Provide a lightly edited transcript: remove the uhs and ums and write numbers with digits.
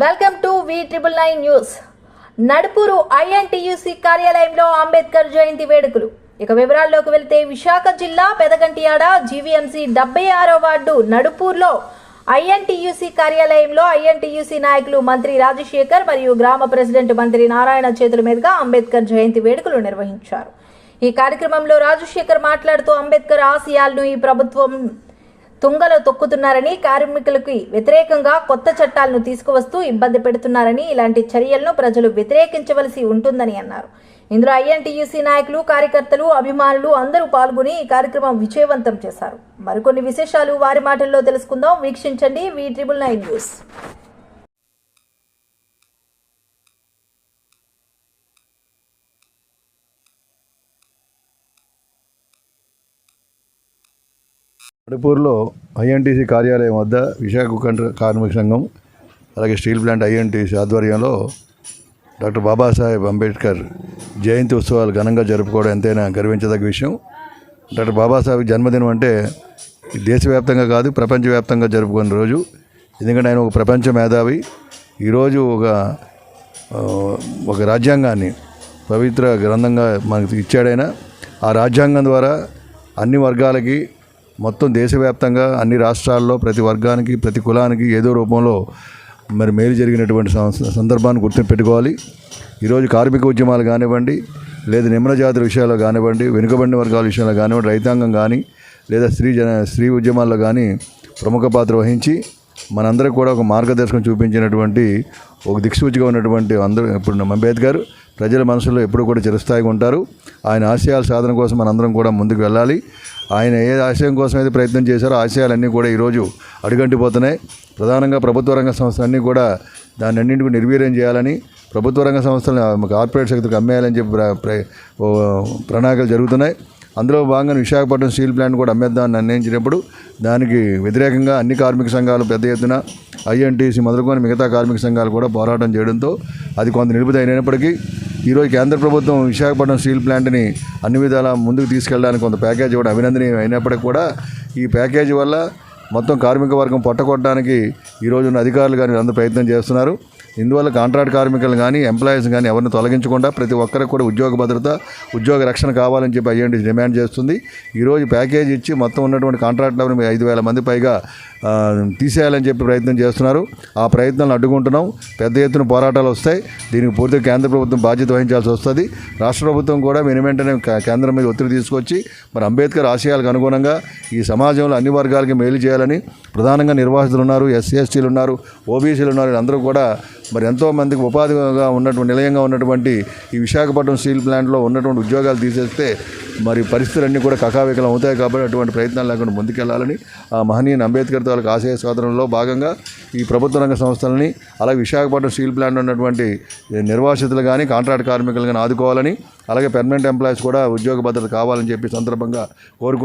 Welcome to V999 news. Nadupuru INTUC కార్యాలయంలో అంబేద్కర్ జయంతి వేడుకలు. ఇక వివరాల్లోకి వెళ్తే విశాఖ జిల్లా పెదగంటియాడ GVMC 76వ వార్డు నడుపూర్లో INTUC కార్యాలయంలో INTUC నాయకులు మంత్రి రాజశేఖర్ మరియు గ్రామ ప్రెసిడెంట్ మంత్రి నారాయణ చేతుల మీదుగా అంబేద్కర్ జయంతి వేడుకలు నిర్వహించారు. ఈ కార్యక్రమంలో రాజశేఖర్ మాట్లాడుతూ అంబేద్కర్ ఆశయాలను ఈ ప్రభుత్వం తుంగలో తొక్కుతున్నారని, కార్మికులకి వ్యతిరేకంగా కొత్త చట్టాలను తీసుకువస్తూ ఇబ్బంది పెడుతున్నారని, ఇలాంటి చర్యలను ప్రజలు వ్యతిరేకించవలసి ఉంటుందని అన్నారు. ఇందులో INTUC నాయకులు, కార్యకర్తలు, అభిమానులు అందరూ పాల్గొని ఈ కార్యక్రమం విజయవంతం చేశారు. మరికొన్ని విశేషాలు వారి మాటల్లో తెలుసుకుందాం. వీక్షించండి V999 న్యూస్. నడుపూర్లో INTUC కార్యాలయం వద్ద విశాఖ కార్మిక సంఘం అలాగే స్టీల్ ప్లాంట్ INTUC ఆధ్వర్యంలో డాక్టర్ బాబాసాహెబ్ అంబేద్కర్ జయంతి ఉత్సవాలు ఘనంగా జరుపుకోవడం ఎంతైనా గర్వించదగ్గ విషయం. డాక్టర్ బాబాసాహెబ్ జన్మదినం అంటే దేశవ్యాప్తంగా కాదు, ప్రపంచవ్యాప్తంగా జరుపుకునే రోజు. ఎందుకంటే ఆయన ఒక ప్రపంచ మేధావి. ఈరోజు ఒక రాజ్యాంగాన్ని పవిత్ర గ్రంథంగా మనకు ఇచ్చాడైనా. ఆ రాజ్యాంగం ద్వారా అన్ని వర్గాలకి, మొత్తం దేశవ్యాప్తంగా అన్ని రాష్ట్రాల్లో ప్రతి వర్గానికి, ప్రతి కులానికి ఏదో రూపంలో మేలు జరిగినటువంటి సందర్భాన్ని గుర్తు పెట్టుకోవాలి. ఈరోజు కార్మిక ఉద్యమాలు కానివ్వండి, లేదా నిమ్న జాతుల విషయాల్లో కానివ్వండి, వెనుకబడిన వర్గాల విషయాల్లో కానివ్వండి, రైతాంగం కానీ లేదా స్త్రీ ఉద్యమాల్లో కానీ ప్రముఖ పాత్ర వహించి మనందరికీ కూడా ఒక మార్గదర్శకం చూపించినటువంటి ఒక దిక్సూచిగా ఉన్నటువంటి ఇప్పుడు అంబేద్కర్ ప్రజల మనసులో ఎప్పుడూ కూడా చిరస్థాయిగా ఉంటారు. ఆయన ఆశయాల సాధన కోసం మనందరం కూడా ముందుకు వెళ్ళాలి. ఆయన ఏ ఆశయం కోసం అయితే ప్రయత్నం చేశారో ఆశయాలన్నీ కూడా ఈరోజు అడుగంటిపోతున్నాయి. ప్రధానంగా ప్రభుత్వ రంగ సంస్థలన్నీ కూడా దాన్ని అన్నింటికి నిర్వీర్యం చేయాలని, ప్రభుత్వ రంగ సంస్థలను కార్పొరేట్ శక్తికి అమ్మేయాలని చెప్పి ప్రణాళికలు జరుగుతున్నాయి. అందులో భాగంగా విశాఖపట్నం స్టీల్ ప్లాంట్ కూడా అమ్మేద్దామని నిర్ణయించినప్పుడు దానికి వ్యతిరేకంగా అన్ని కార్మిక సంఘాలు పెద్ద ఎత్తున INTUC మొదలుకొని మిగతా కార్మిక సంఘాలు కూడా పోరాటం చేయడంతో అది కొంత నిలుపుదల అయినప్పటికీ ఈరోజు కేంద్ర ప్రభుత్వం విశాఖపట్నం స్టీల్ ప్లాంట్ని అన్ని విధాలా ముందుకు తీసుకెళ్ళడానికి కొంత ప్యాకేజీ కూడా అభినందనీయం అయినప్పటికీ కూడా ఈ ప్యాకేజీ వల్ల మొత్తం కార్మిక వర్గం పొట్టకొట్టడానికి ఈరోజు ఉన్న అధికారులు కానీ అందరూ ప్రయత్నం చేస్తున్నారు. ఇందువల్ల కాంట్రాక్ట్ కార్మికులు కానీ, ఎంప్లాయీస్ కానీ ఎవరిని తొలగించకుండా ప్రతి ఒక్కరికి కూడా ఉద్యోగ భద్రత, ఉద్యోగ రక్షణ కావాలని చెప్పి INTUC డిమాండ్ చేస్తుంది. ఈరోజు ప్యాకేజీ ఇచ్చి మొత్తం ఉన్నటువంటి కాంట్రాక్ట్ లేబర్ని 5,000 మంది పైగా తీసేయాలని చెప్పి ప్రయత్నం చేస్తున్నారు. ఆ ప్రయత్నాలను అడ్డుకుంటున్నాం. పెద్ద ఎత్తున పోరాటాలు వస్తాయి. దీనికి పూర్తిగా కేంద్ర ప్రభుత్వం బాధ్యత వహించాల్సి వస్తుంది. రాష్ట్ర ప్రభుత్వం కూడా వెంటనే కేంద్రం మీద ఒత్తిడి తీసుకొచ్చి మరి అంబేద్కర్ ఆశయాలకు అనుగుణంగా ఈ సమాజంలో అన్ని వర్గాలకి మేలు చేయాలని, ప్రధానంగా నిర్వాసితులు ఉన్నారు, SC STలు ఉన్నారు, OBCలు ఉన్నారు, అందరూ కూడా మరి ఎంతోమందికి ఉపాధిగా ఉన్నటువంటి నిలయంగా ఉన్నటువంటి ఈ విశాఖపట్నం స్టీల్ ప్లాంట్లో ఉన్నటువంటి ఉద్యోగాలు తీసేస్తే మరి పరిస్థితులన్నీ కూడా కకావికలం అవుతాయి. కాబట్టి అటువంటి ప్రయత్నాలు లేకుండా ముందుకెళ్లాలని ఆ మహనీయుని అంబేద్కర్ తాలూకు ఆశయ సాధనలో భాగంగా ఈ ప్రభుత్వ రంగ సంస్థలని, అలాగే విశాఖపట్నం స్టీల్ ప్లాంట్ ఉన్నటువంటి నిర్వాసితులు కానీ, కాంట్రాక్ట్ కార్మికులు కానీ ఆదుకోవాలని, అలాగే పర్మనెంట్ ఎంప్లాయీస్ కూడా ఉద్యోగ భద్రత కావాలని చెప్పి సందర్భంగా కోరుకుంటున్నాను.